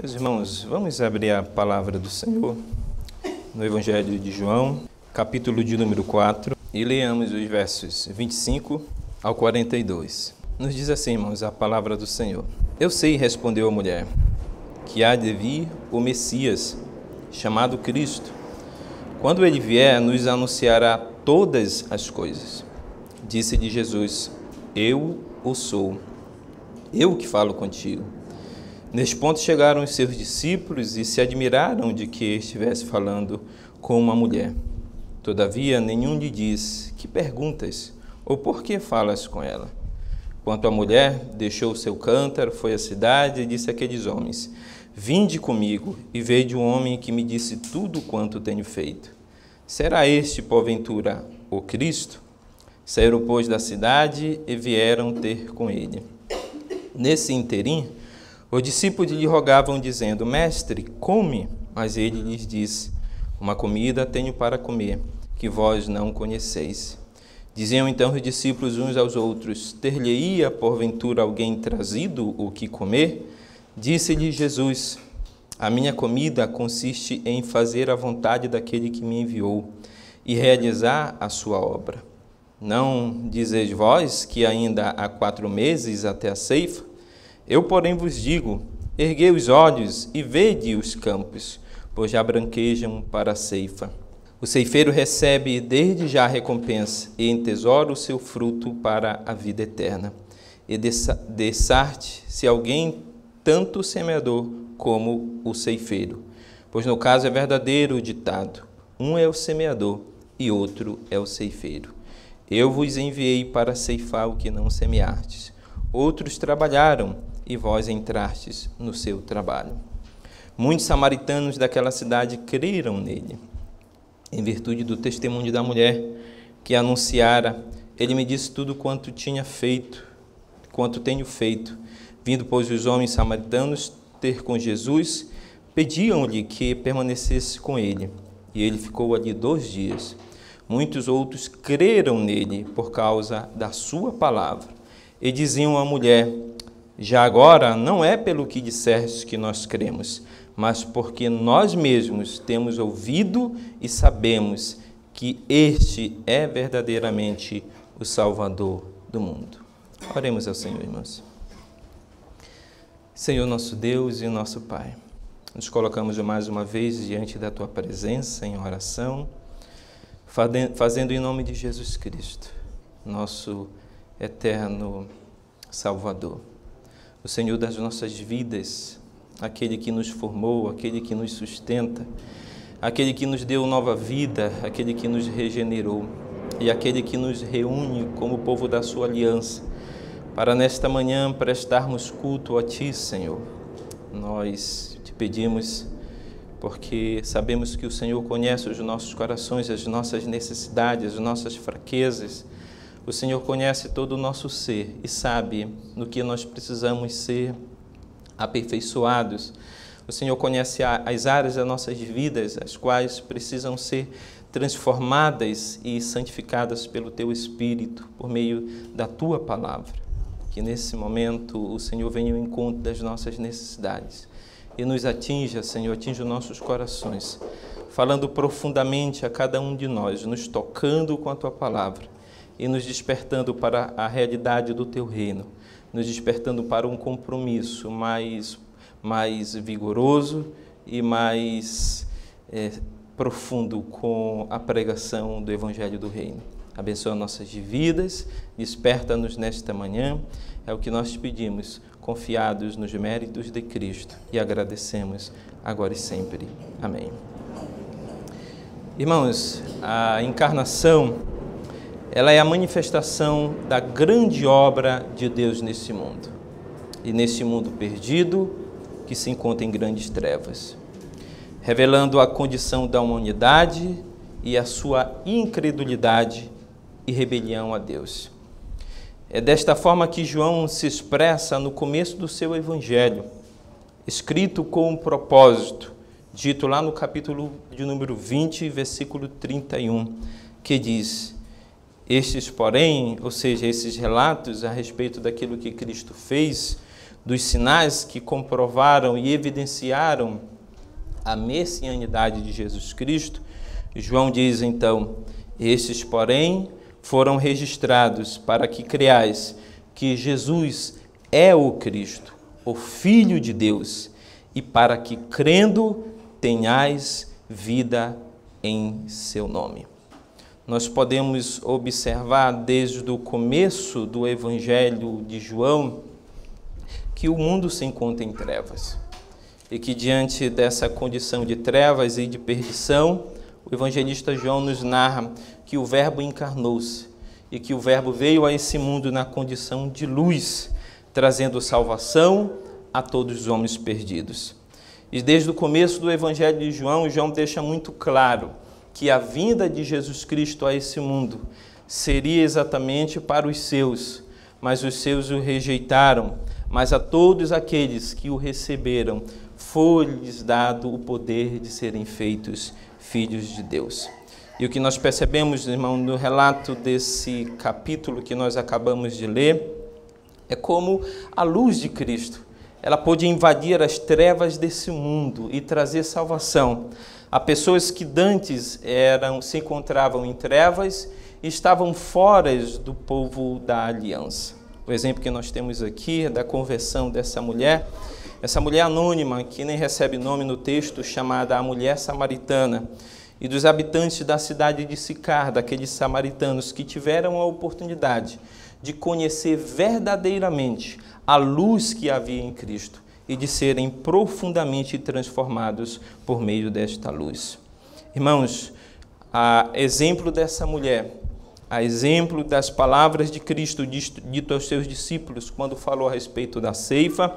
Meus irmãos, vamos abrir a palavra do Senhor no Evangelho de João, capítulo de número 4, e leamos os versos 25 ao 42. Nos diz assim, irmãos, a palavra do Senhor. Eu sei, respondeu a mulher, que há de vir o Messias, chamado Cristo. Quando ele vier, nos anunciará todas as coisas. Disse-lhe Jesus, eu o sou, eu que falo contigo. Neste ponto chegaram os seus discípulos e se admiraram de que estivesse falando com uma mulher. Todavia, nenhum lhe disse, que perguntas, ou por que falas com ela? Quanto à mulher, deixou o seu cântaro, foi à cidade e disse àqueles homens, vinde comigo e vede um homem que me disse tudo quanto tenho feito. Será este, porventura, o Cristo? Saíram, pois, da cidade e vieram ter com ele. Nesse interim, os discípulos lhe rogavam, dizendo, mestre, come. Mas ele lhes disse, uma comida tenho para comer, que vós não conheceis. Diziam então os discípulos uns aos outros, ter-lhe-ia porventura alguém trazido o que comer? Disse-lhe Jesus, a minha comida consiste em fazer a vontade daquele que me enviou e realizar a sua obra. Não dizeis vós que ainda há 4 meses até a ceifa? Eu, porém, vos digo, erguei os olhos e vede os campos, pois já branquejam para a ceifa. O ceifeiro recebe desde já a recompensa e entesoura o seu fruto para a vida eterna. E dessarte se alguém tanto o semeador como o ceifeiro. Pois no caso é verdadeiro o ditado, um é o semeador e outro é o ceifeiro. Eu vos enviei para ceifar o que não semeastes. Outros trabalharam e vós entrastes no seu trabalho. Muitos samaritanos daquela cidade creram nele, em virtude do testemunho da mulher que anunciara. Ele me disse tudo quanto tenho feito. Vindo, pois, os homens samaritanos ter com Jesus, pediam-lhe que permanecesse com ele. E ele ficou ali 2 dias. Muitos outros creram nele por causa da sua palavra. E diziam à mulher, já agora não é pelo que disseste que nós cremos, mas porque nós mesmos temos ouvido e sabemos que este é verdadeiramente o Salvador do mundo. Oremos ao Senhor, irmãos. Senhor nosso Deus e nosso Pai, nos colocamos mais uma vez diante da Tua presença em oração, fazendo em nome de Jesus Cristo, nosso eterno Salvador, o Senhor das nossas vidas, aquele que nos formou, aquele que nos sustenta, aquele que nos deu nova vida, aquele que nos regenerou e aquele que nos reúne como povo da sua aliança, para nesta manhã prestarmos culto a Ti, Senhor. Nós te pedimos porque sabemos que o Senhor conhece os nossos corações, as nossas necessidades, as nossas fraquezas. O Senhor conhece todo o nosso ser e sabe no que nós precisamos ser aperfeiçoados. O Senhor conhece as áreas das nossas vidas, as quais precisam ser transformadas e santificadas pelo Teu Espírito, por meio da Tua palavra. Que nesse momento o Senhor venha ao encontro das nossas necessidades e nos atinja, Senhor, atinja os nossos corações, falando profundamente a cada um de nós, nos tocando com a Tua palavra e nos despertando para a realidade do Teu reino, nos despertando para um compromisso mais vigoroso e mais profundo com a pregação do Evangelho do Reino. Abençoa nossas vidas, desperta-nos nesta manhã, é o que nós te pedimos, confiados nos méritos de Cristo e agradecemos agora e sempre. Amém. Irmãos, a encarnação, ela é a manifestação da grande obra de Deus nesse mundo. E nesse mundo perdido, que se encontra em grandes trevas. Revelando a condição da humanidade e a sua incredulidade e rebelião a Deus. É desta forma que João se expressa no começo do seu Evangelho, escrito com um propósito, dito lá no capítulo de número 20, versículo 31, que diz, estes, porém, ou seja, esses relatos a respeito daquilo que Cristo fez, dos sinais que comprovaram e evidenciaram a messianidade de Jesus Cristo, João diz então: estes, porém, foram registrados para que creais que Jesus é o Cristo, o Filho de Deus, e para que, crendo, tenhais vida em seu nome. Nós podemos observar desde o começo do Evangelho de João que o mundo se encontra em trevas e que, diante dessa condição de trevas e de perdição, o evangelista João nos narra que o Verbo encarnou-se e que o Verbo veio a esse mundo na condição de luz, trazendo salvação a todos os homens perdidos. E desde o começo do Evangelho de João, João deixa muito claro que a vinda de Jesus Cristo a esse mundo seria exatamente para os seus, mas os seus o rejeitaram. Mas a todos aqueles que o receberam, foi-lhes dado o poder de serem feitos filhos de Deus. E o que nós percebemos, irmão, no relato desse capítulo que nós acabamos de ler, é como a luz de Cristo, ela pôde invadir as trevas desse mundo e trazer salvação a pessoas que dantes se encontravam em trevas e estavam fora do povo da aliança. O exemplo que nós temos aqui é da conversão dessa mulher, essa mulher anônima, que nem recebe nome no texto, chamada a mulher samaritana, e dos habitantes da cidade de Sicar, daqueles samaritanos que tiveram a oportunidade de conhecer verdadeiramente a luz que havia em Cristo e de serem profundamente transformados por meio desta luz. Irmãos, a exemplo dessa mulher, a exemplo das palavras de Cristo dito aos seus discípulos quando falou a respeito da ceifa,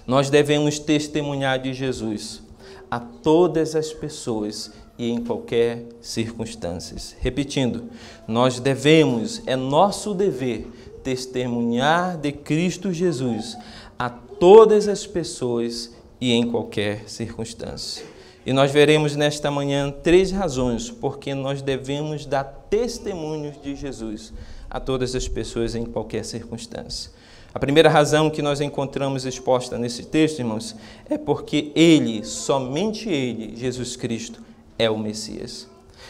nós devemos testemunhar de Jesus a todas as pessoas e em qualquer circunstância. Repetindo, nós devemos, é nosso dever, testemunhar de Cristo Jesus a todas as pessoas e em qualquer circunstância. E nós veremos nesta manhã 3 razões porque nós devemos dar testemunhos de Jesus a todas as pessoas em qualquer circunstância. A primeira razão que nós encontramos exposta nesse texto, irmãos, é porque Ele, somente Ele, Jesus Cristo, é o Messias.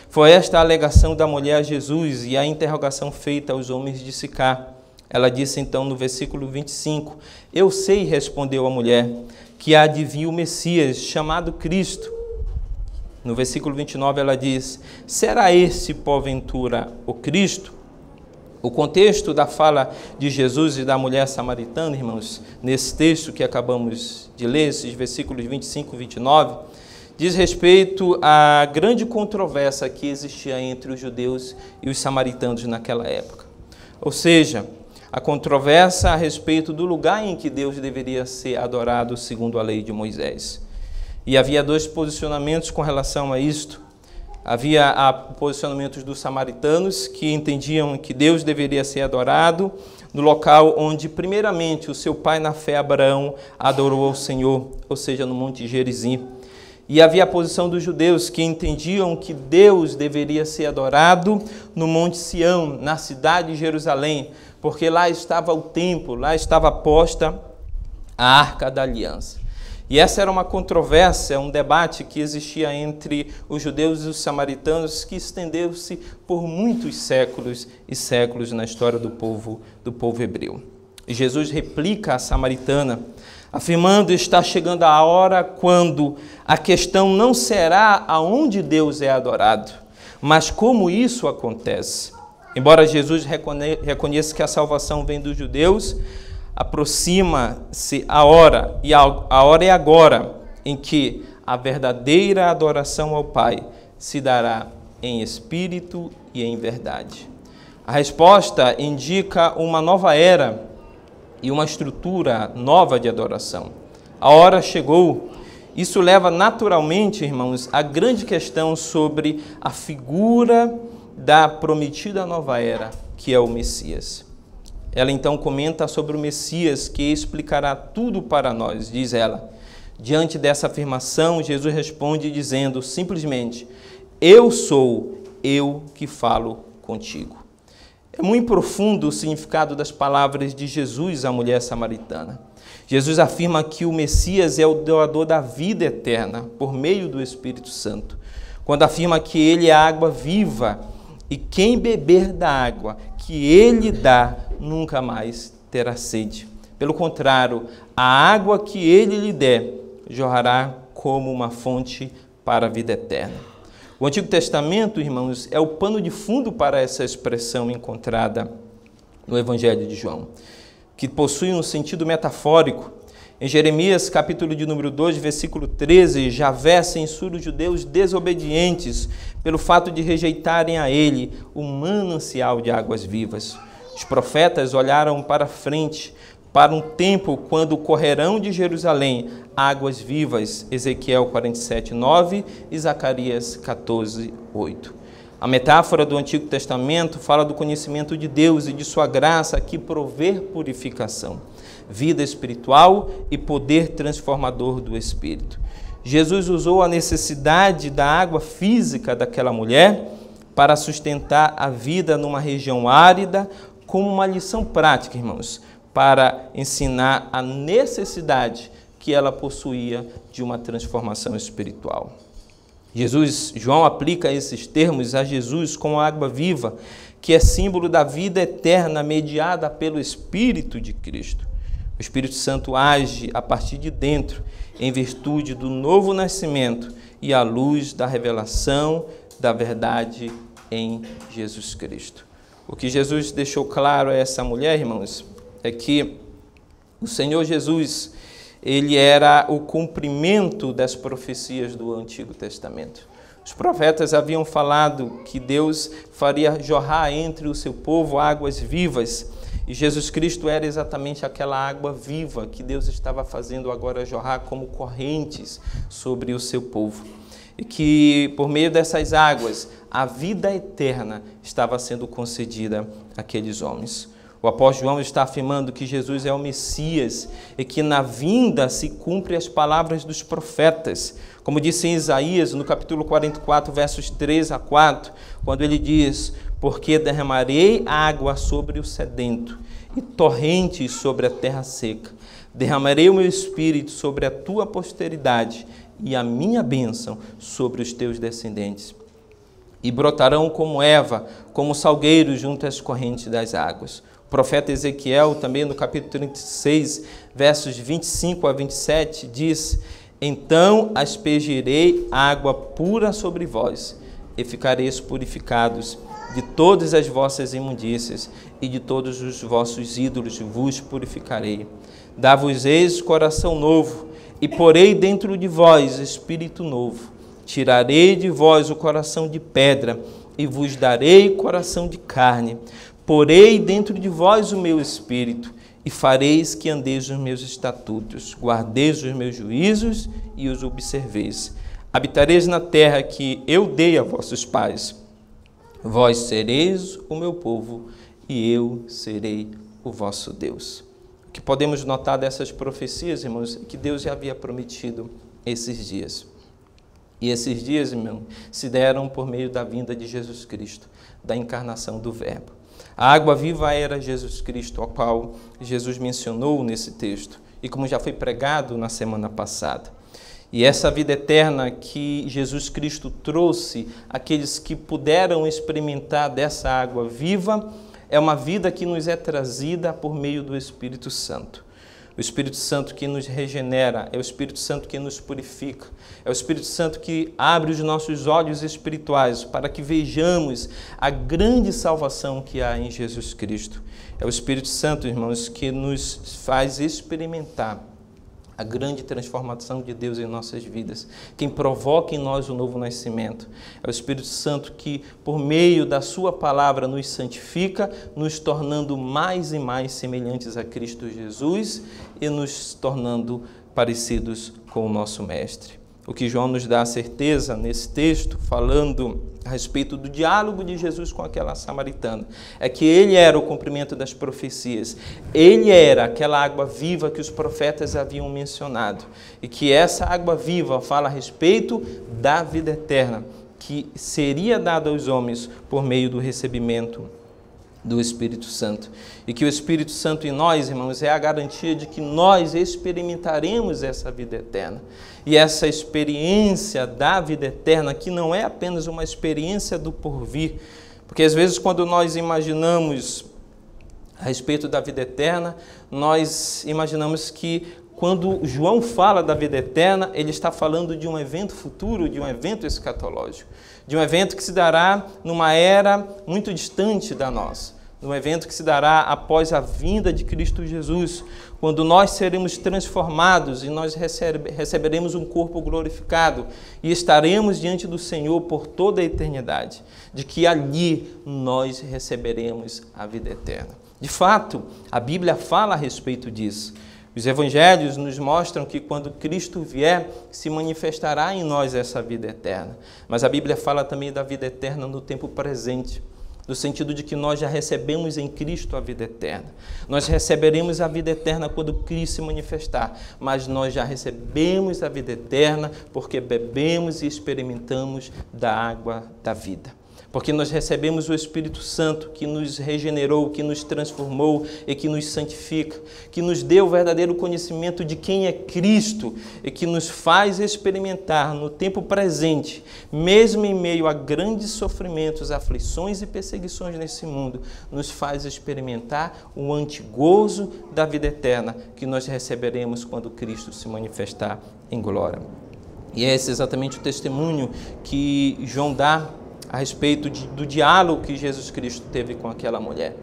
Foi esta a alegação da mulher a Jesus e a interrogação feita aos homens de Sicar. Ela disse então no versículo 25, eu sei, respondeu a mulher, que há de vir o Messias, chamado Cristo. No versículo 29 ela diz, será esse porventura o Cristo? O contexto da fala de Jesus e da mulher samaritana, irmãos, nesse texto que acabamos de ler, esses versículos 25 e 29, diz respeito à grande controvérsia que existia entre os judeus e os samaritanos naquela época. Ou seja, a controvérsia a respeito do lugar em que Deus deveria ser adorado segundo a lei de Moisés. E havia 2 posicionamentos com relação a isto. Havia posicionamentos dos samaritanos que entendiam que Deus deveria ser adorado no local onde, primeiramente, o seu pai na fé, Abraão, adorou ao Senhor, ou seja, no Monte Gerizim. E havia a posição dos judeus que entendiam que Deus deveria ser adorado no Monte Sião, na cidade de Jerusalém, porque lá estava o templo, lá estava posta a Arca da Aliança. E essa era uma controvérsia, um debate que existia entre os judeus e os samaritanos que estendeu-se por muitos séculos e séculos na história do povo hebreu. E Jesus replica à samaritana, afirmando: está chegando a hora quando a questão não será aonde Deus é adorado, mas como isso acontece. Embora Jesus reconheça que a salvação vem dos judeus, aproxima-se a hora, e a hora é agora, em que a verdadeira adoração ao Pai se dará em espírito e em verdade. A resposta indica uma nova era e uma estrutura nova de adoração. A hora chegou. Isso leva naturalmente, irmãos, à grande questão sobre a figura da prometida nova era, que é o Messias. Ela então comenta sobre o Messias que explicará tudo para nós, diz ela. Diante dessa afirmação, Jesus responde dizendo simplesmente: eu sou eu que falo contigo. É muito profundo o significado das palavras de Jesus à mulher samaritana. Jesus afirma que o Messias é o doador da vida eterna por meio do Espírito Santo, quando afirma que ele é a água viva e quem beber da água que ele dá nunca mais terá sede. Pelo contrário, a água que ele lhe der jorrará como uma fonte para a vida eterna. O Antigo Testamento, irmãos, é o pano de fundo para essa expressão encontrada no Evangelho de João, que possui um sentido metafórico. Em Jeremias, capítulo de número 2, versículo 13, Javé censura os judeus desobedientes pelo fato de rejeitarem a ele o manancial de águas vivas. Os profetas olharam para frente, para um tempo quando correrão de Jerusalém águas vivas, Ezequiel 47, 9 e Zacarias 14, 8. A metáfora do Antigo Testamento fala do conhecimento de Deus e de sua graça que provê purificação, vida espiritual e poder transformador do Espírito. Jesus usou a necessidade da água física daquela mulher para sustentar a vida numa região árida como uma lição prática, irmãos, para ensinar a necessidade que ela possuía de uma transformação espiritual. João aplica esses termos a Jesus como a água viva, que é símbolo da vida eterna mediada pelo Espírito de Cristo. O Espírito Santo age a partir de dentro, em virtude do novo nascimento e à luz da revelação da verdade em Jesus Cristo. O que Jesus deixou claro a essa mulher, irmãos, é que o Senhor Jesus, ele era o cumprimento das profecias do Antigo Testamento. Os profetas haviam falado que Deus faria jorrar entre o seu povo águas vivas, e Jesus Cristo era exatamente aquela água viva que Deus estava fazendo agora jorrar como correntes sobre o seu povo. E que, por meio dessas águas, a vida eterna estava sendo concedida àqueles homens. O apóstolo João está afirmando que Jesus é o Messias e que na vinda se cumpre as palavras dos profetas. Como disse em Isaías, no capítulo 44, versos 3 a 4, quando ele diz: porque derramarei água sobre o sedento e torrentes sobre a terra seca. Derramarei o meu espírito sobre a tua posteridade e a minha bênção sobre os teus descendentes. E brotarão como erva, como salgueiros junto às correntes das águas. O profeta Ezequiel, também no capítulo 36, versos 25 a 27, diz: então aspergirei água pura sobre vós, e ficareis purificados de todas as vossas imundícias, e de todos os vossos ídolos vos purificarei. Dar-vos-eis coração novo, e porei dentro de vós espírito novo. Tirarei de vós o coração de pedra, e vos darei coração de carne. Porei dentro de vós o meu espírito, e fareis que andeis nos meus estatutos, guardeis os meus juízos e os observeis. Habitareis na terra que eu dei a vossos pais. Vós sereis o meu povo, e eu serei o vosso Deus. O que podemos notar dessas profecias, irmãos, é que Deus já havia prometido esses dias. E esses dias, irmão, se deram por meio da vinda de Jesus Cristo, da encarnação do Verbo. A água viva era Jesus Cristo, ao qual Jesus mencionou nesse texto, e como já foi pregado na semana passada. E essa vida eterna que Jesus Cristo trouxe àqueles que puderam experimentar dessa água viva, é uma vida que nos é trazida por meio do Espírito Santo. O Espírito Santo que nos regenera, é o Espírito Santo que nos purifica, é o Espírito Santo que abre os nossos olhos espirituais para que vejamos a grande salvação que há em Jesus Cristo. É o Espírito Santo, irmãos, que nos faz experimentar a grande transformação de Deus em nossas vidas, quem provoca em nós o novo nascimento. É o Espírito Santo que, por meio da sua palavra, nos santifica, nos tornando mais e mais semelhantes a Cristo Jesus e nos tornando parecidos com o nosso Mestre. O que João nos dá a certeza nesse texto, falando a respeito do diálogo de Jesus com aquela samaritana, é que ele era o cumprimento das profecias. Ele era aquela água viva que os profetas haviam mencionado. E que essa água viva fala a respeito da vida eterna, que seria dada aos homens por meio do recebimento do Espírito Santo. E que o Espírito Santo em nós, irmãos, é a garantia de que nós experimentaremos essa vida eterna. E essa experiência da vida eterna, que não é apenas uma experiência do porvir, porque às vezes quando nós imaginamos a respeito da vida eterna, nós imaginamos que quando João fala da vida eterna, ele está falando de um evento futuro, de um evento escatológico, de um evento que se dará numa era muito distante da nossa, um evento que se dará após a vinda de Cristo Jesus, quando nós seremos transformados e nós receberemos um corpo glorificado e estaremos diante do Senhor por toda a eternidade, de que ali nós receberemos a vida eterna. De fato, a Bíblia fala a respeito disso. Os evangelhos nos mostram que quando Cristo vier, se manifestará em nós essa vida eterna. Mas a Bíblia fala também da vida eterna no tempo presente, no sentido de que nós já recebemos em Cristo a vida eterna. Nós receberemos a vida eterna quando Cristo se manifestar, mas nós já recebemos a vida eterna porque bebemos e experimentamos da água da vida. Porque nós recebemos o Espírito Santo que nos regenerou, que nos transformou e que nos santifica, que nos deu o verdadeiro conhecimento de quem é Cristo e que nos faz experimentar no tempo presente, mesmo em meio a grandes sofrimentos, aflições e perseguições nesse mundo, nos faz experimentar o antigozo da vida eterna que nós receberemos quando Cristo se manifestar em glória. E esse é exatamente o testemunho que João dá a respeito do diálogo que Jesus Cristo teve com aquela mulher.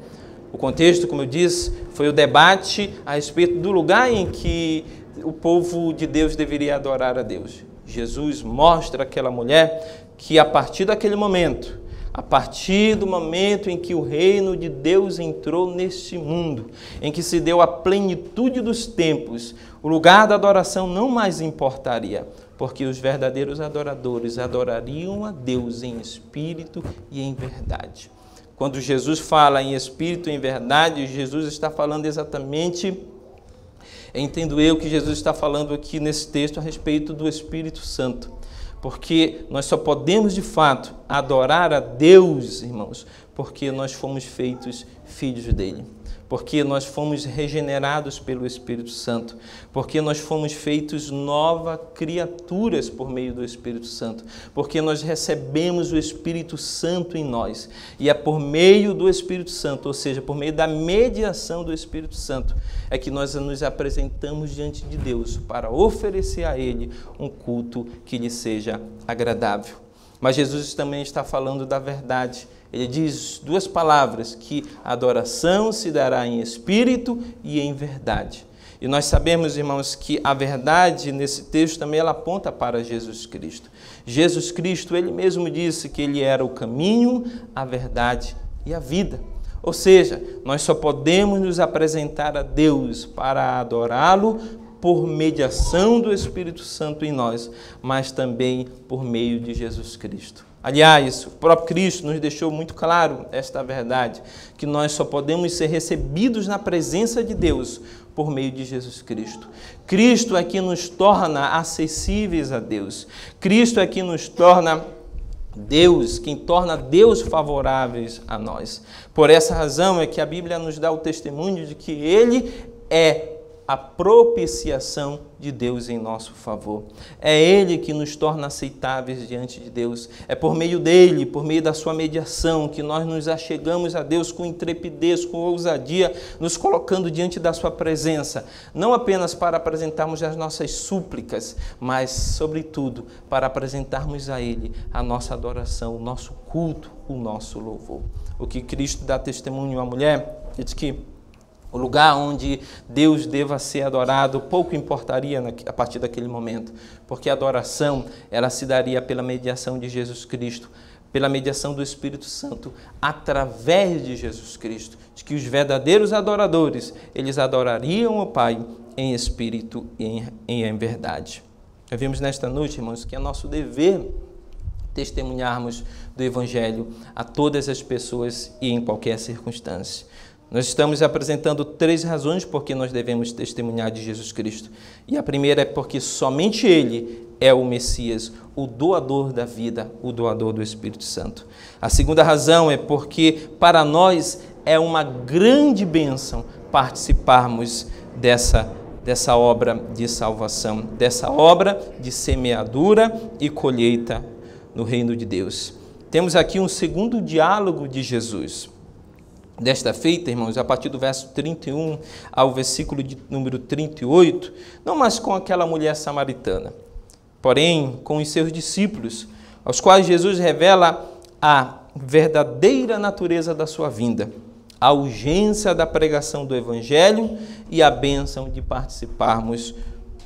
O contexto, como eu disse, foi o debate a respeito do lugar em que o povo de Deus deveria adorar a Deus. Jesus mostra àquela mulher que a partir daquele momento, a partir do momento em que o reino de Deus entrou neste mundo, em que se deu a plenitude dos tempos, o lugar da adoração não mais importaria, porque os verdadeiros adoradores adorariam a Deus em espírito e em verdade. Quando Jesus fala em espírito e em verdade, Jesus está falando exatamente, entendo eu que Jesus está falando aqui nesse texto a respeito do Espírito Santo. Porque nós só podemos, de fato, adorar a Deus, irmãos, porque nós fomos feitos filhos dele. Porque nós fomos regenerados pelo Espírito Santo. Porque nós fomos feitos novas criaturas por meio do Espírito Santo. Porque nós recebemos o Espírito Santo em nós. E é por meio do Espírito Santo, ou seja, por meio da mediação do Espírito Santo, é que nós nos apresentamos diante de Deus para oferecer a Ele um culto que lhe seja agradável. Mas Jesus também está falando da verdade. Ele diz duas palavras, que a adoração se dará em espírito e em verdade. E nós sabemos, irmãos, que a verdade nesse texto também ela aponta para Jesus Cristo. Jesus Cristo, ele mesmo disse que ele era o caminho, a verdade e a vida. Ou seja, nós só podemos nos apresentar a Deus para adorá-lo por mediação do Espírito Santo em nós, mas também por meio de Jesus Cristo. Aliás, o próprio Cristo nos deixou muito claro esta verdade, que nós só podemos ser recebidos na presença de Deus por meio de Jesus Cristo. Cristo é que nos torna acessíveis a Deus. Cristo é que nos torna Deus, quem torna Deus favoráveis a nós. Por essa razão é que a Bíblia nos dá o testemunho de que Ele é a propiciação de Deus em nosso favor. É Ele que nos torna aceitáveis diante de Deus. É por meio dEle, por meio da sua mediação, que nós nos achegamos a Deus com intrepidez, com ousadia, nos colocando diante da sua presença, não apenas para apresentarmos as nossas súplicas, mas, sobretudo, para apresentarmos a Ele a nossa adoração, o nosso culto, o nosso louvor. O que Cristo dá testemunho à mulher, diz que o lugar onde Deus deva ser adorado pouco importaria a partir daquele momento, porque a adoração ela se daria pela mediação de Jesus Cristo, pela mediação do Espírito Santo, através de Jesus Cristo, de que os verdadeiros adoradores, eles adorariam o Pai em espírito e em verdade. Nós vimos nesta noite, irmãos, que é nosso dever testemunharmos do Evangelho a todas as pessoas e em qualquer circunstância. Nós estamos apresentando 3 razões por que nós devemos testemunhar de Jesus Cristo. E a primeira é porque somente Ele é o Messias, o doador da vida, o doador do Espírito Santo. A segunda razão é porque para nós é uma grande bênção participarmos dessa obra de salvação, dessa obra de semeadura e colheita no reino de Deus. Temos aqui um segundo diálogo de Jesus. Desta feita, irmãos, a partir do verso 31 ao versículo de número 38, não mais com aquela mulher samaritana, porém com os seus discípulos, aos quais Jesus revela a verdadeira natureza da sua vinda, a urgência da pregação do Evangelho e a bênção de participarmos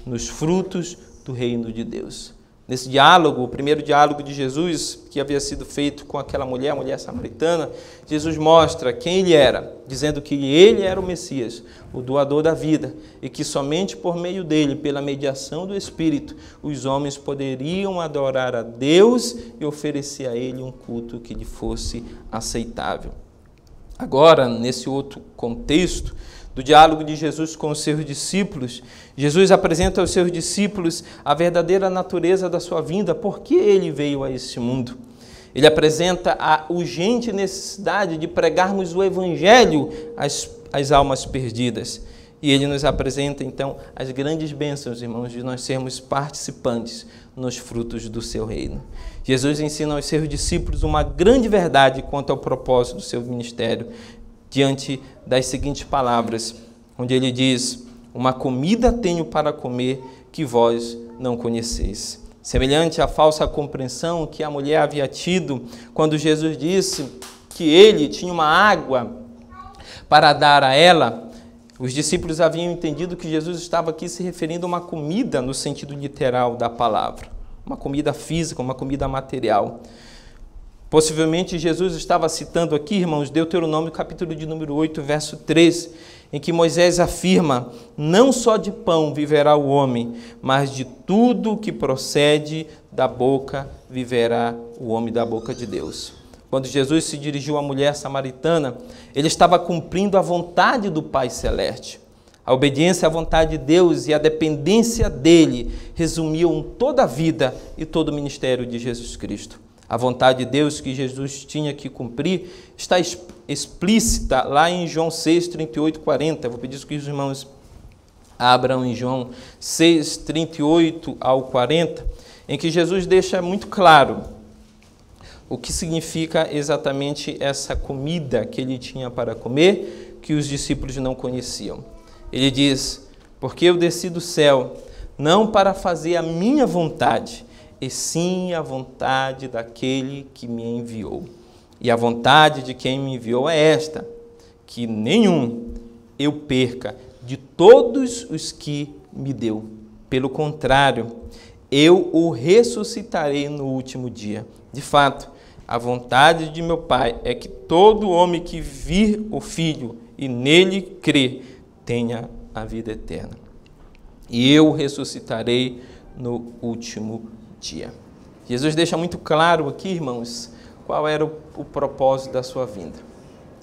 nos frutos do reino de Deus. Nesse diálogo, o primeiro diálogo de Jesus, que havia sido feito com aquela mulher, a mulher samaritana, Jesus mostra quem ele era, dizendo que ele era o Messias, o doador da vida, e que somente por meio dele, pela mediação do Espírito, os homens poderiam adorar a Deus e oferecer a ele um culto que lhe fosse aceitável. Agora, nesse outro contexto, do diálogo de Jesus com os seus discípulos, Jesus apresenta aos seus discípulos a verdadeira natureza da sua vinda, por que ele veio a este mundo. Ele apresenta a urgente necessidade de pregarmos o Evangelho às almas perdidas. E ele nos apresenta, então, as grandes bênçãos, irmãos, de nós sermos participantes nos frutos do seu reino. Jesus ensina aos seus discípulos uma grande verdade quanto ao propósito do seu ministério, diante das seguintes palavras, onde ele diz: uma comida tenho para comer que vós não conheceis. Semelhante à falsa compreensão que a mulher havia tido quando Jesus disse que ele tinha uma água para dar a ela, os discípulos haviam entendido que Jesus estava aqui se referindo a uma comida no sentido literal da palavra, uma comida física, uma comida material. Possivelmente Jesus estava citando aqui, irmãos, Deuteronômio capítulo de número 8, verso 3, em que Moisés afirma: não só de pão viverá o homem, mas de tudo que procede da boca viverá o homem da boca de Deus. Quando Jesus se dirigiu à mulher samaritana, ele estava cumprindo a vontade do Pai Celeste. A obediência à vontade de Deus e a dependência dele resumiam toda a vida e todo o ministério de Jesus Cristo. A vontade de Deus que Jesus tinha que cumprir está explícita lá em João 6, 38, 40. Vou pedir que os irmãos abram em João 6, 38 ao 40, em que Jesus deixa muito claro o que significa exatamente essa comida que ele tinha para comer, que os discípulos não conheciam. Ele diz: porque eu desci do céu, não para fazer a minha vontade, e sim a vontade daquele que me enviou. E a vontade de quem me enviou é esta, que nenhum eu perca de todos os que me deu. Pelo contrário, eu o ressuscitarei no último dia. De fato, a vontade de meu Pai é que todo homem que vir o Filho e nele crer tenha a vida eterna. E eu ressuscitarei no último dia. Jesus deixa muito claro aqui, irmãos, qual era o propósito da sua vinda.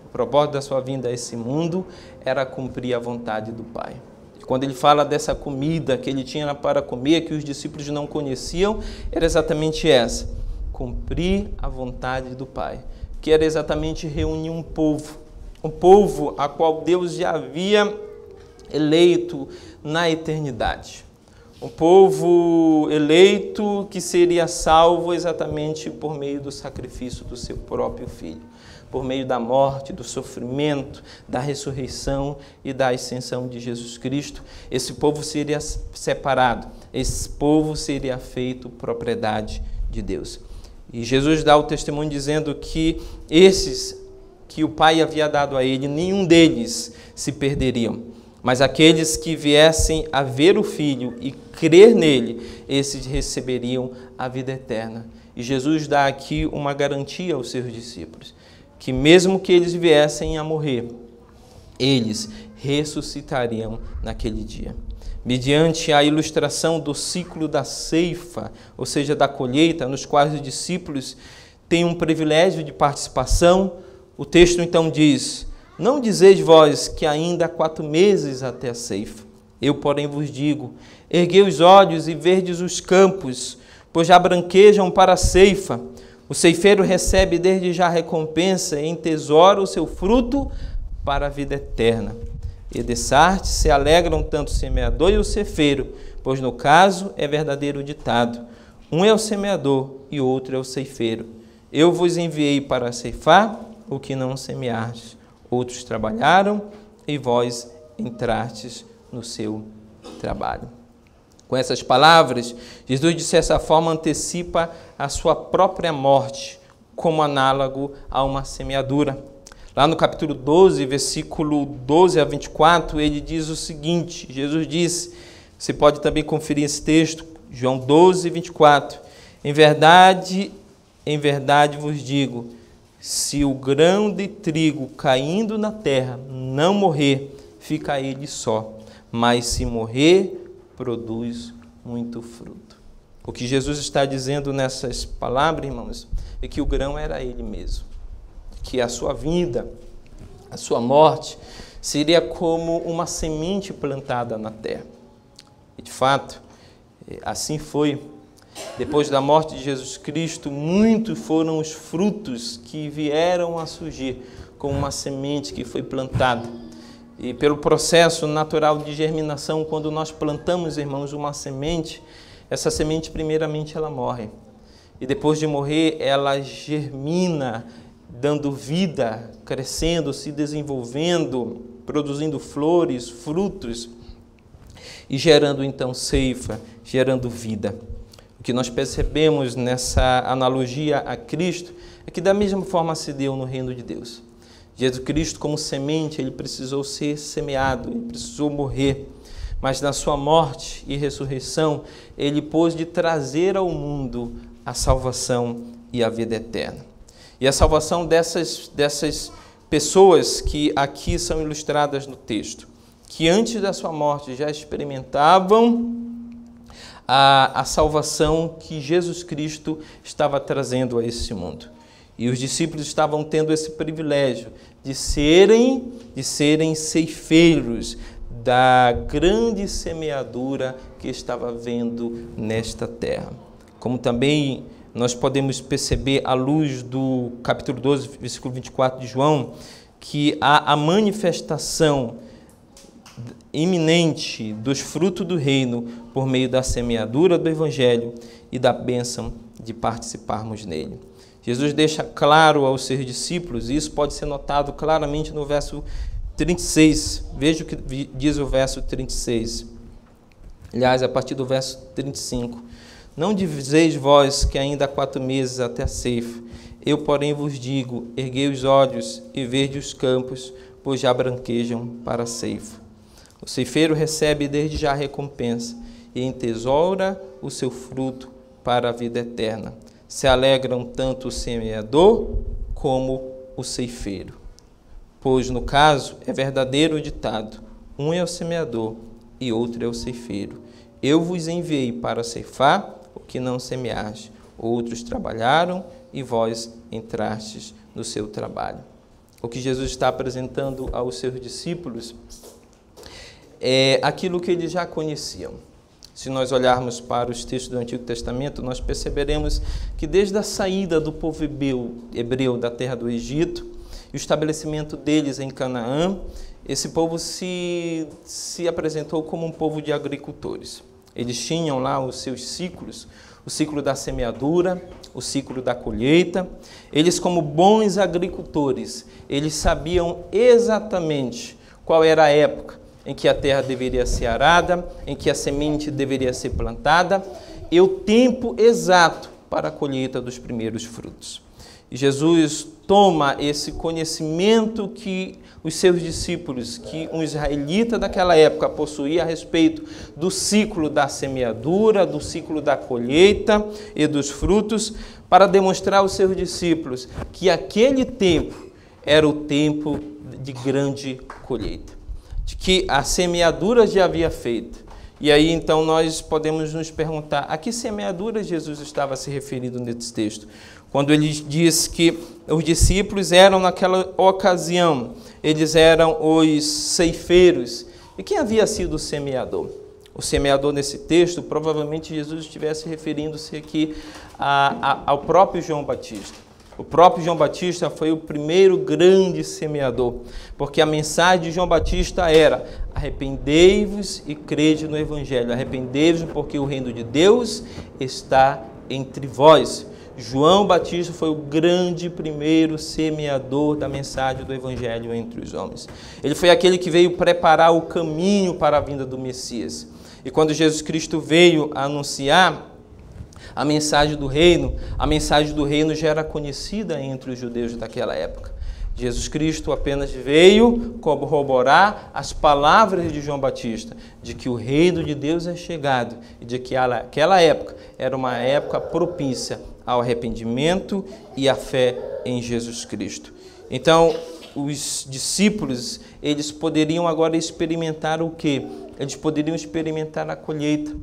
O propósito da sua vinda a esse mundo era cumprir a vontade do Pai. E quando ele fala dessa comida que ele tinha para comer, que os discípulos não conheciam, era exatamente essa: cumprir a vontade do Pai, que era exatamente reunir um povo a qual Deus já havia eleito na eternidade. Um povo eleito que seria salvo exatamente por meio do sacrifício do seu próprio Filho, por meio da morte, do sofrimento, da ressurreição e da ascensão de Jesus Cristo. Esse povo seria separado, esse povo seria feito propriedade de Deus. E Jesus dá o testemunho dizendo que esses que o Pai havia dado a ele, nenhum deles se perderiam, mas aqueles que viessem a ver o Filho e crer nele, esses receberiam a vida eterna. E Jesus dá aqui uma garantia aos seus discípulos, que mesmo que eles viessem a morrer, eles ressuscitariam naquele dia. Mediante a ilustração do ciclo da ceifa, ou seja, da colheita, nos quais os discípulos têm um privilégio de participação, o texto então diz: não dizeis vós que ainda há 4 meses até a ceifa. Eu, porém, vos digo: erguei os olhos e verdes os campos, pois já branquejam para a ceifa. O ceifeiro recebe desde já a recompensa e entesoura o seu fruto para a vida eterna. E dessa arte se alegram tanto o semeador e o ceifeiro, pois no caso é verdadeiro ditado: um é o semeador e outro é o ceifeiro. Eu vos enviei para ceifar o que não semeastes. Outros trabalharam e vós entrastes no seu trabalho. Com essas palavras, Jesus, de certa forma, antecipa a sua própria morte, como análogo a uma semeadura. Lá no capítulo 12, versículo 12 a 24, ele diz o seguinte, Jesus disse, você pode também conferir esse texto, João 12, 24, em verdade vos digo, se o grão de trigo caindo na terra não morrer, fica ele só, mas se morrer, produz muito fruto. O que Jesus está dizendo nessas palavras, irmãos, é que o grão era ele mesmo, que a sua vida, a sua morte, seria como uma semente plantada na terra. E de fato, assim foi. Depois da morte de Jesus Cristo, muitos foram os frutos que vieram a surgir como uma semente que foi plantada. E pelo processo natural de germinação, quando nós plantamos, irmãos, uma semente, essa semente primeiramente ela morre. E depois de morrer, ela germina, dando vida, crescendo, se desenvolvendo, produzindo flores, frutos e gerando então ceifa, gerando vida. O que nós percebemos nessa analogia a Cristo é que da mesma forma se deu no reino de Deus. Jesus Cristo, como semente, ele precisou ser semeado, ele precisou morrer, mas na sua morte e ressurreição, ele pôs de trazer ao mundo a salvação e a vida eterna. E a salvação dessas pessoas que aqui são ilustradas no texto, que antes da sua morte já experimentavam a salvação que Jesus Cristo estava trazendo a esse mundo. E os discípulos estavam tendo esse privilégio de serem ceifeiros da grande semeadura que estava havendo nesta terra. Como também nós podemos perceber à luz do capítulo 12, versículo 24 de João, que há a manifestação iminente dos frutos do reino por meio da semeadura do Evangelho e da bênção de participarmos nele. Jesus deixa claro aos seus discípulos, e isso pode ser notado claramente no verso 36. Veja o que diz o verso 36. Aliás, a partir do verso 35. Não dizeis vós que ainda há 4 meses até a ceifa. Eu, porém, vos digo, erguei os olhos e vede os campos, pois já branquejam para a ceifa. O ceifeiro recebe desde já a recompensa e entesoura o seu fruto para a vida eterna. Se alegram tanto o semeador como o ceifeiro. Pois, no caso, é verdadeiro o ditado: um é o semeador e outro é o ceifeiro. Eu vos enviei para ceifar o que não semeaste. Outros trabalharam e vós entrastes no seu trabalho. O que Jesus está apresentando aos seus discípulos é aquilo que eles já conheciam. Se nós olharmos para os textos do Antigo Testamento, nós perceberemos que desde a saída do povo hebreu da terra do Egito e o estabelecimento deles em Canaã, esse povo se apresentou como um povo de agricultores. Eles tinham lá os seus ciclos, o ciclo da semeadura, o ciclo da colheita. Eles, como bons agricultores, eles sabiam exatamente qual era a época em que a terra deveria ser arada, em que a semente deveria ser plantada, e o tempo exato para a colheita dos primeiros frutos. E Jesus toma esse conhecimento que os seus discípulos, que um israelita daquela época possuía a respeito do ciclo da semeadura, do ciclo da colheita e dos frutos, para demonstrar aos seus discípulos que aquele tempo era o tempo de grande colheita, de que a semeadura já havia feito. E aí então nós podemos nos perguntar, a que semeadura Jesus estava se referindo nesse texto? Quando ele diz que os discípulos eram naquela ocasião, eles eram os ceifeiros. E quem havia sido o semeador? o semeador nesse texto, provavelmente Jesus estivesse referindo-se aqui ao próprio João Batista. O próprio João Batista foi o primeiro grande semeador, porque a mensagem de João Batista era: arrependei-vos e crede no Evangelho. Arrependei-vos porque o reino de Deus está entre vós. João Batista foi o grande primeiro semeador da mensagem do Evangelho entre os homens. Ele foi aquele que veio preparar o caminho para a vinda do Messias. E quando Jesus Cristo veio anunciar a mensagem do reino já era conhecida entre os judeus daquela época. Jesus Cristo apenas veio corroborar as palavras de João Batista, de que o reino de Deus é chegado e de que aquela época era uma época propícia ao arrependimento e à fé em Jesus Cristo. Então, os discípulos, eles poderiam agora experimentar o quê? Eles poderiam experimentar a colheita.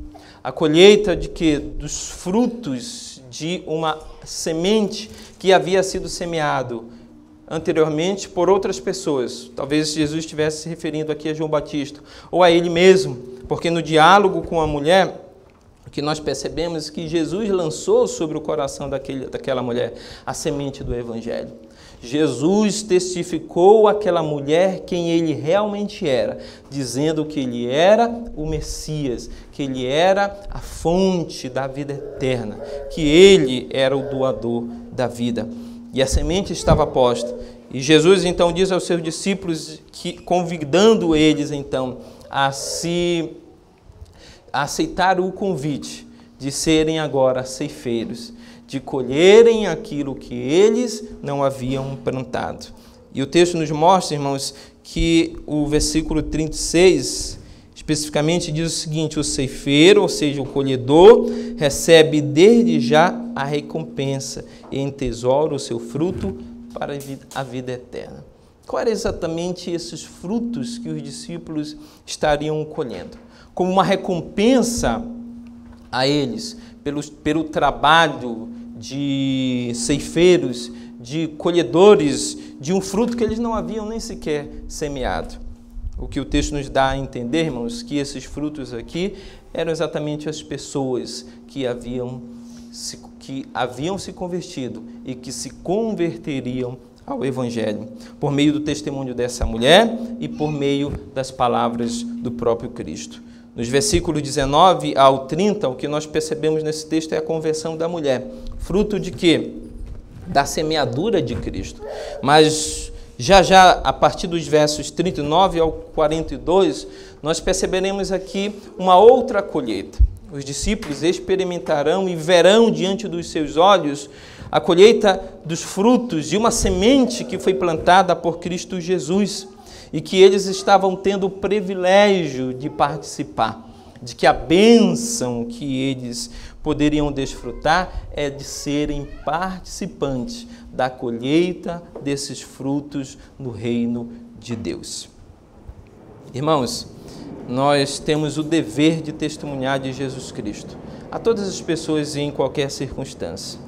A colheita de quê? Dos frutos de uma semente que havia sido semeado anteriormente por outras pessoas. Talvez Jesus estivesse se referindo aqui a João Batista, ou a ele mesmo, porque no diálogo com a mulher, o que nós percebemos é que Jesus lançou sobre o coração daquela mulher a semente do Evangelho. Jesus testificou àquela mulher quem ele realmente era, dizendo que ele era o Messias, que ele era a fonte da vida eterna, que ele era o doador da vida. E a semente estava posta. E Jesus então diz aos seus discípulos, convidando eles então a aceitar o convite de serem agora ceifeiros, de colherem aquilo que eles não haviam plantado. E o texto nos mostra, irmãos, que o versículo 36, especificamente, diz o seguinte: o ceifeiro, ou seja, o colhedor, recebe desde já a recompensa e entesoura o seu fruto para a vida eterna. Qual eram exatamente esses frutos que os discípulos estariam colhendo? Como uma recompensa a eles, pelo trabalho de ceifeiros, de colhedores, de um fruto que eles não haviam nem sequer semeado. O que o texto nos dá a entender, irmãos, que esses frutos aqui eram exatamente as pessoas que haviam se convertido e que se converteriam ao Evangelho, por meio do testemunho dessa mulher e por meio das palavras do próprio Cristo. Nos versículos 19 ao 30, o que nós percebemos nesse texto é a conversão da mulher. Fruto de quê? Da semeadura de Cristo. Mas já, a partir dos versos 39 ao 42, nós perceberemos aqui uma outra colheita. Os discípulos experimentarão e verão diante dos seus olhos a colheita dos frutos de uma semente que foi plantada por Cristo Jesus e que eles estavam tendo o privilégio de participar, de que a bênção que eles poderiam desfrutar é de serem participantes da colheita desses frutos no reino de Deus. Irmãos, nós temos o dever de testemunhar de Jesus Cristo a todas as pessoas e em qualquer circunstância.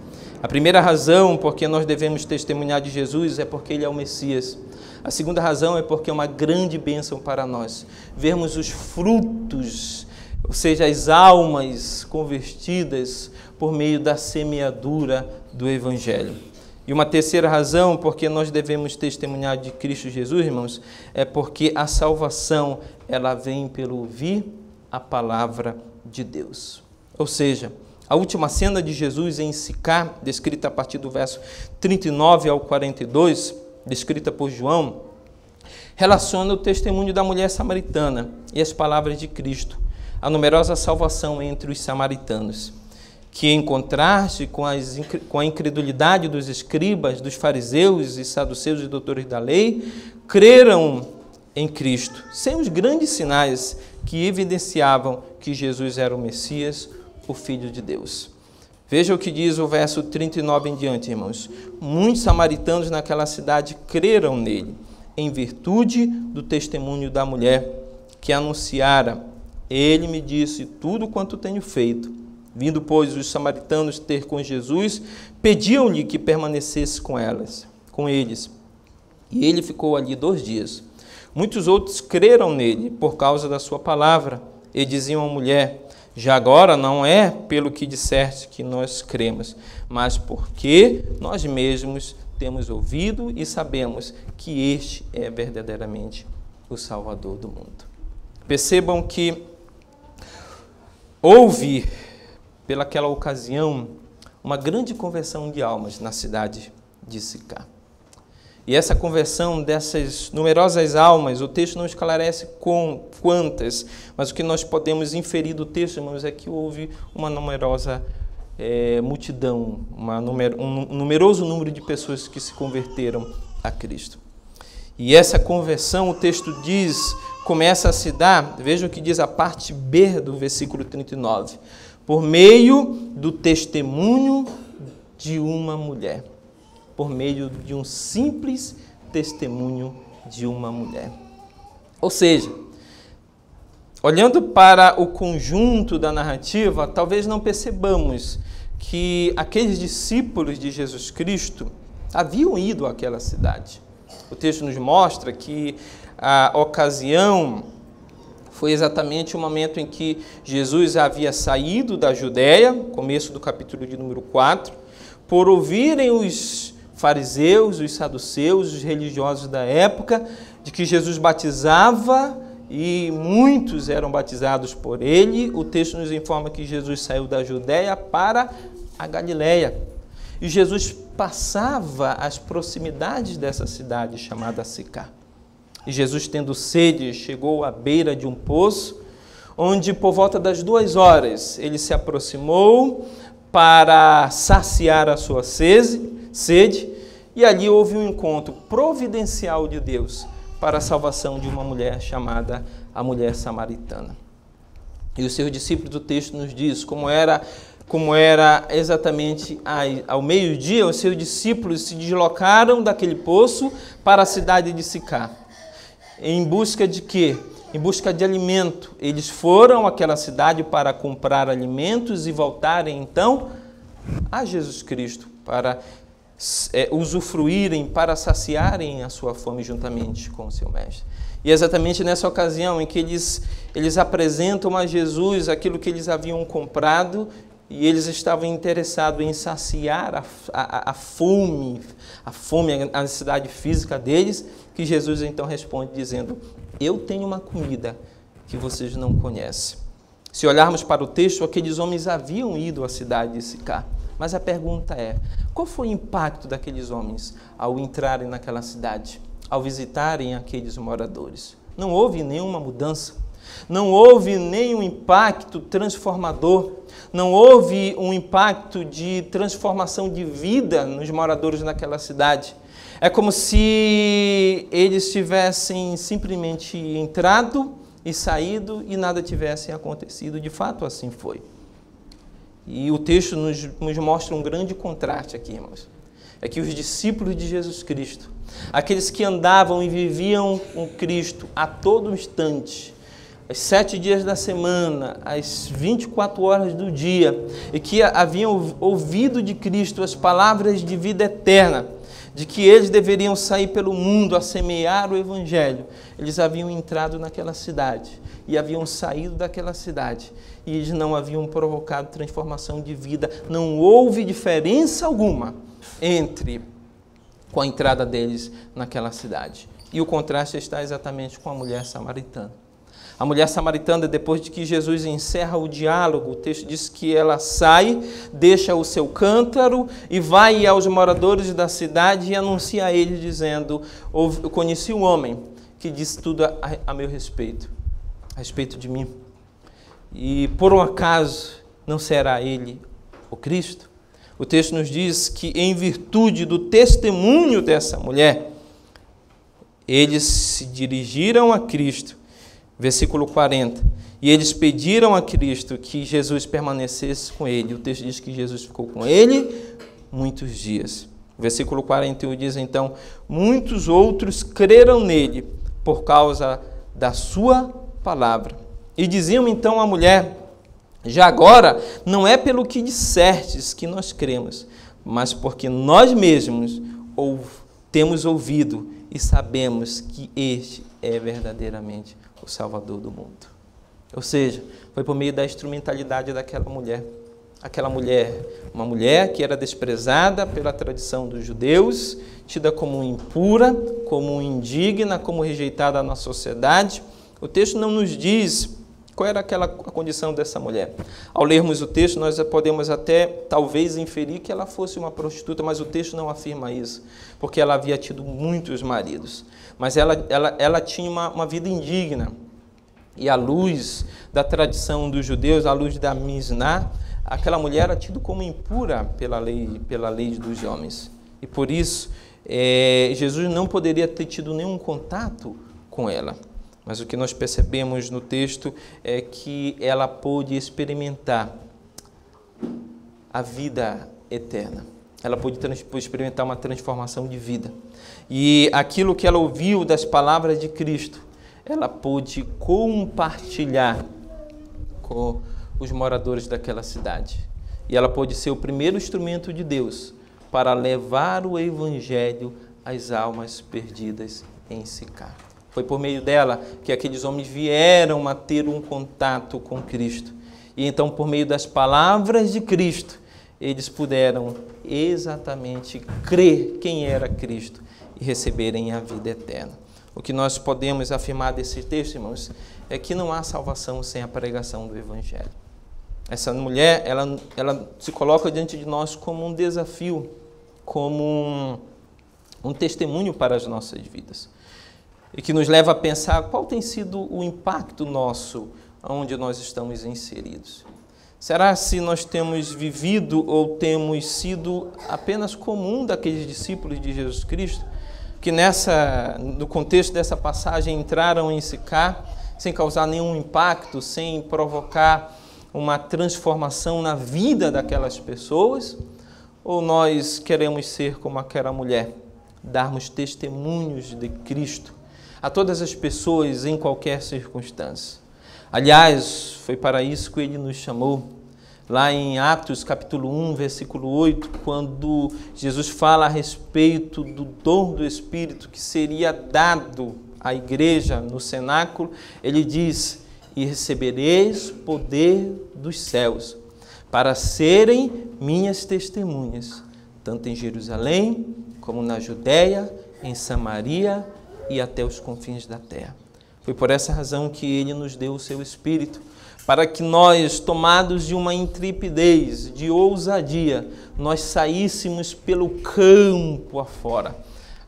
A primeira razão porque nós devemos testemunhar de Jesus é porque Ele é o Messias. A segunda razão é porque é uma grande bênção para nós vermos os frutos, ou seja, as almas convertidas por meio da semeadura do Evangelho. E uma terceira razão porque nós devemos testemunhar de Cristo Jesus, irmãos, é porque a salvação, ela vem pelo ouvir a palavra de Deus. Ou seja, a última cena de Jesus em Sicar, descrita a partir do verso 39 ao 42, descrita por João, relaciona o testemunho da mulher samaritana e as palavras de Cristo, a numerosa salvação entre os samaritanos, que em contraste com a incredulidade dos escribas, dos fariseus e saduceus e doutores da lei, creram em Cristo, sem os grandes sinais que evidenciavam que Jesus era o Messias, o Filho de Deus. Veja o que diz o verso 39 em diante, irmãos. Muitos samaritanos naquela cidade creram nele, em virtude do testemunho da mulher que anunciara: ele me disse tudo quanto tenho feito. Vindo, pois, os samaritanos ter com Jesus, pediam-lhe que permanecesse com eles. E ele ficou ali 2 dias. Muitos outros creram nele por causa da sua palavra, e diziam à mulher: já agora não é pelo que disseste que nós cremos, mas porque nós mesmos temos ouvido e sabemos que este é verdadeiramente o Salvador do mundo. Percebam que houve, pelaquela ocasião, uma grande conversão de almas na cidade de Sicá. E essa conversão dessas numerosas almas, o texto não esclarece com quantas, mas o que nós podemos inferir do texto, irmãos, é que houve uma numerosa multidão, um numeroso número de pessoas que se converteram a Cristo. E essa conversão, o texto diz, começa a se dar, veja o que diz a parte B do versículo 39, por meio do testemunho de uma mulher. Por meio de um simples testemunho de uma mulher. Ou seja, olhando para o conjunto da narrativa, talvez não percebamos que aqueles discípulos de Jesus Cristo haviam ido àquela cidade. O texto nos mostra que a ocasião foi exatamente o momento em que Jesus havia saído da Judéia, começo do capítulo de número 4, por ouvirem os fariseus, os saduceus, os religiosos da época, de que Jesus batizava e muitos eram batizados por ele. O texto nos informa que Jesus saiu da Judéia para a Galileia. E Jesus passava as proximidades dessa cidade chamada Sicá. E Jesus, tendo sede, chegou à beira de um poço, onde por volta das 2 horas ele se aproximou para saciar a sua sede, e ali houve um encontro providencial de Deus para a salvação de uma mulher chamada a mulher samaritana. E os seus discípulos, do texto nos diz como era exatamente ao meio-dia, os seus discípulos se deslocaram daquele poço para a cidade de Sicá. Em busca de quê? Em busca de alimento. Eles foram àquela cidade para comprar alimentos e voltarem então a Jesus Cristo para usufruírem, para saciarem a sua fome juntamente com o seu mestre. E é exatamente nessa ocasião em que eles apresentam a Jesus aquilo que eles haviam comprado e eles estavam interessados em saciar a fome, a necessidade física deles, que Jesus então responde dizendo: eu tenho uma comida que vocês não conhecem. Se olharmos para o texto, aqueles homens haviam ido à cidade de Sicá. Mas a pergunta é, qual foi o impacto daqueles homens ao entrarem naquela cidade, ao visitarem aqueles moradores? Não houve nenhuma mudança, não houve nenhum impacto transformador, não houve um impacto de transformação de vida nos moradores naquela cidade. É como se eles tivessem simplesmente entrado e saído e nada tivesse acontecido. De fato, assim foi. E o texto nos mostra um grande contraste aqui, irmãos. É que os discípulos de Jesus Cristo, aqueles que andavam e viviam com Cristo a todo instante, aos 7 dias da semana, às 24 horas do dia, e que haviam ouvido de Cristo as palavras de vida eterna, de que eles deveriam sair pelo mundo a semear o Evangelho, eles haviam entrado naquela cidade e haviam saído daquela cidade e eles não haviam provocado transformação de vida. Não houve diferença alguma com a entrada deles naquela cidade. E o contraste está exatamente com a mulher samaritana. A mulher samaritana, depois de que Jesus encerra o diálogo, o texto diz que ela sai, deixa o seu cântaro e vai aos moradores da cidade e anuncia a eles dizendo: eu conheci um homem que disse tudo a meu respeito, a respeito de mim. E por um acaso não será ele o Cristo? O texto nos diz que em virtude do testemunho dessa mulher, eles se dirigiram a Cristo. Versículo 40. E eles pediram a Cristo que Jesus permanecesse com ele. O texto diz que Jesus ficou com ele muitos dias. Versículo 41 diz então: muitos outros creram nele por causa da sua palavra. E diziam então à mulher: já agora não é pelo que dissestes que nós cremos, mas porque nós mesmos temos ouvido e sabemos que este é verdadeiramente o Salvador do mundo. Ou seja, foi por meio da instrumentalidade daquela mulher. Aquela mulher, uma mulher que era desprezada pela tradição dos judeus, tida como impura, como indigna, como rejeitada na sociedade. O texto não nos diz qual era a condição dessa mulher. Ao lermos o texto, nós podemos até, talvez, inferir que ela fosse uma prostituta, mas o texto não afirma isso, porque ela havia tido muitos maridos. Mas ela tinha uma vida indigna. E à luz da tradição dos judeus, à luz da Misná, aquela mulher era tida como impura pela lei dos homens. E por isso, Jesus não poderia ter tido nenhum contato com ela. Mas o que nós percebemos no texto é que ela pôde experimentar a vida eterna. Ela pôde experimentar uma transformação de vida. E aquilo que ela ouviu das palavras de Cristo, ela pôde compartilhar com os moradores daquela cidade. E ela pôde ser o primeiro instrumento de Deus para levar o Evangelho às almas perdidas em Sicar. Foi por meio dela que aqueles homens vieram a ter um contato com Cristo. E então, por meio das palavras de Cristo, eles puderam exatamente crer quem era Cristo e receberem a vida eterna. O que nós podemos afirmar desse texto, irmãos, é que não há salvação sem a pregação do Evangelho. Essa mulher, ela se coloca diante de nós como um desafio, como um testemunho para as nossas vidas. E que nos leva a pensar qual tem sido o impacto nosso onde nós estamos inseridos. Será se nós temos vivido ou temos sido apenas como um daqueles discípulos de Jesus Cristo, que no contexto dessa passagem entraram em Sicar sem causar nenhum impacto, sem provocar uma transformação na vida daquelas pessoas? Ou nós queremos ser como aquela mulher, darmos testemunhos de Cristo a todas as pessoas em qualquer circunstância? Aliás, foi para isso que ele nos chamou. Lá em Atos capítulo 1, versículo 8, quando Jesus fala a respeito do dom do Espírito que seria dado à igreja no cenáculo, ele diz: e recebereis poder dos céus, para serem minhas testemunhas, tanto em Jerusalém, como na Judéia, em Samaria e até os confins da terra. Foi por essa razão que ele nos deu o seu Espírito, para que nós, tomados de uma intrepidez, de ousadia, nós saíssemos pelo campo afora,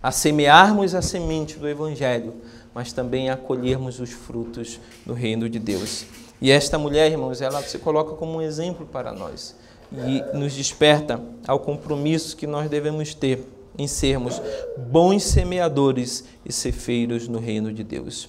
a semearmos a semente do Evangelho, mas também a colhermos os frutos do reino de Deus. E esta mulher, irmãos, ela se coloca como um exemplo para nós e nos desperta ao compromisso que nós devemos ter em sermos bons semeadores e ceifeiros no reino de Deus.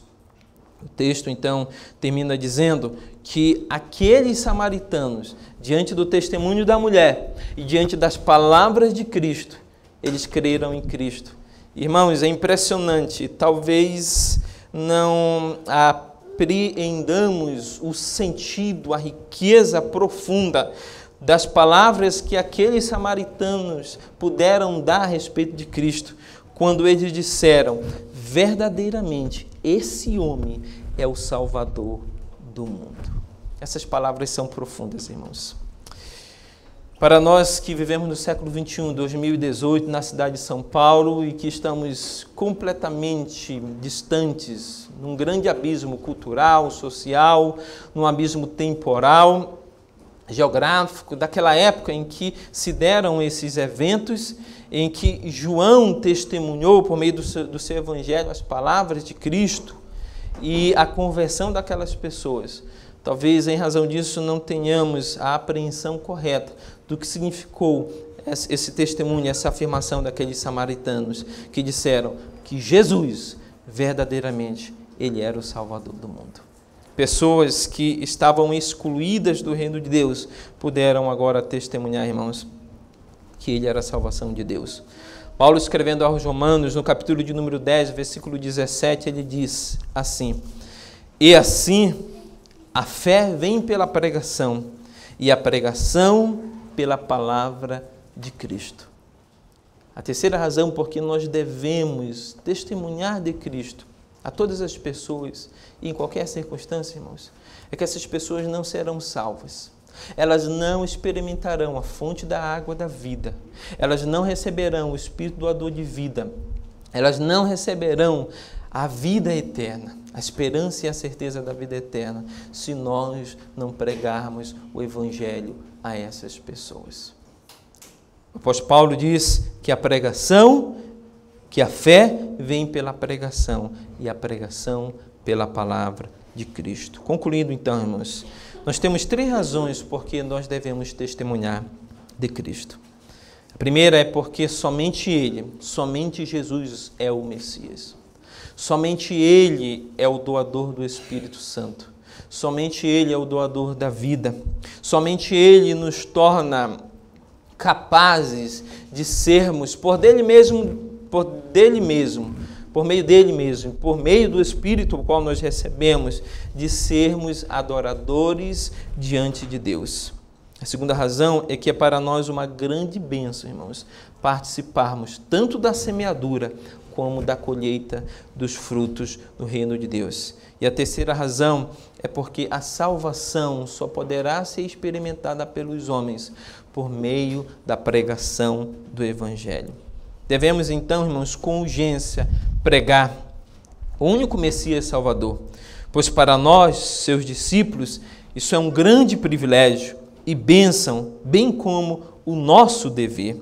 O texto, então, termina dizendo que aqueles samaritanos, diante do testemunho da mulher e diante das palavras de Cristo, eles creram em Cristo. Irmãos, é impressionante, talvez não apreendamos o sentido, a riqueza profunda das palavras que aqueles samaritanos puderam dar a respeito de Cristo, quando eles disseram: verdadeiramente, esse homem é o Salvador do mundo. Essas palavras são profundas, irmãos. Para nós que vivemos no século XXI, 2018, na cidade de São Paulo, e que estamos completamente distantes, num grande abismo cultural, social, num abismo temporal, geográfico, daquela época em que se deram esses eventos, em que João testemunhou por meio do seu evangelho as palavras de Cristo e a conversão daquelas pessoas. Talvez em razão disso não tenhamos a apreensão correta do que significou esse testemunho, essa afirmação daqueles samaritanos que disseram que Jesus, verdadeiramente, ele era o Salvador do mundo. Pessoas que estavam excluídas do reino de Deus puderam agora testemunhar, irmãos, que ele era a salvação de Deus. Paulo, escrevendo aos Romanos, no capítulo de número 10, versículo 17, ele diz assim: e assim a fé vem pela pregação, e a pregação pela palavra de Cristo. A terceira razão por que nós devemos testemunhar de Cristo a todas as pessoas, e em qualquer circunstância, irmãos, é que essas pessoas não serão salvas. Elas não experimentarão a fonte da água da vida. Elas não receberão o Espírito doador de vida. Elas não receberão a vida eterna, a esperança e a certeza da vida eterna, se nós não pregarmos o Evangelho a essas pessoas. O apóstolo Paulo diz que a pregação, que a fé vem pela pregação e a pregação pela palavra de Cristo. Concluindo então, irmãos, nós temos 3 razões por que nós devemos testemunhar de Cristo. A primeira é porque somente Ele, somente Jesus é o Messias. Somente Ele é o doador do Espírito Santo. Somente Ele é o doador da vida. Somente Ele nos torna capazes de sermos, por meio dele mesmo, por meio do Espírito o qual nós recebemos, de sermos adoradores diante de Deus. A segunda razão é que é para nós uma grande bênção, irmãos, participarmos tanto da semeadura como da colheita dos frutos do reino de Deus. E a terceira razão é porque a salvação só poderá ser experimentada pelos homens por meio da pregação do Evangelho. Devemos então, irmãos, com urgência pregar o único Messias Salvador, pois para nós, seus discípulos, isso é um grande privilégio e bênção, bem como o nosso dever.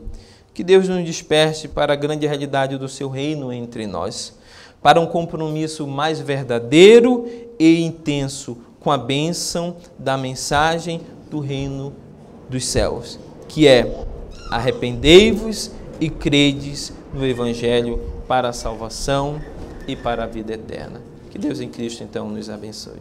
Que Deus nos desperte para a grande realidade do seu reino entre nós, para um compromisso mais verdadeiro e intenso com a bênção da mensagem do reino dos céus, que é: arrependei-vos e credes no Evangelho para a salvação e para a vida eterna. Que Deus em Cristo, então, nos abençoe.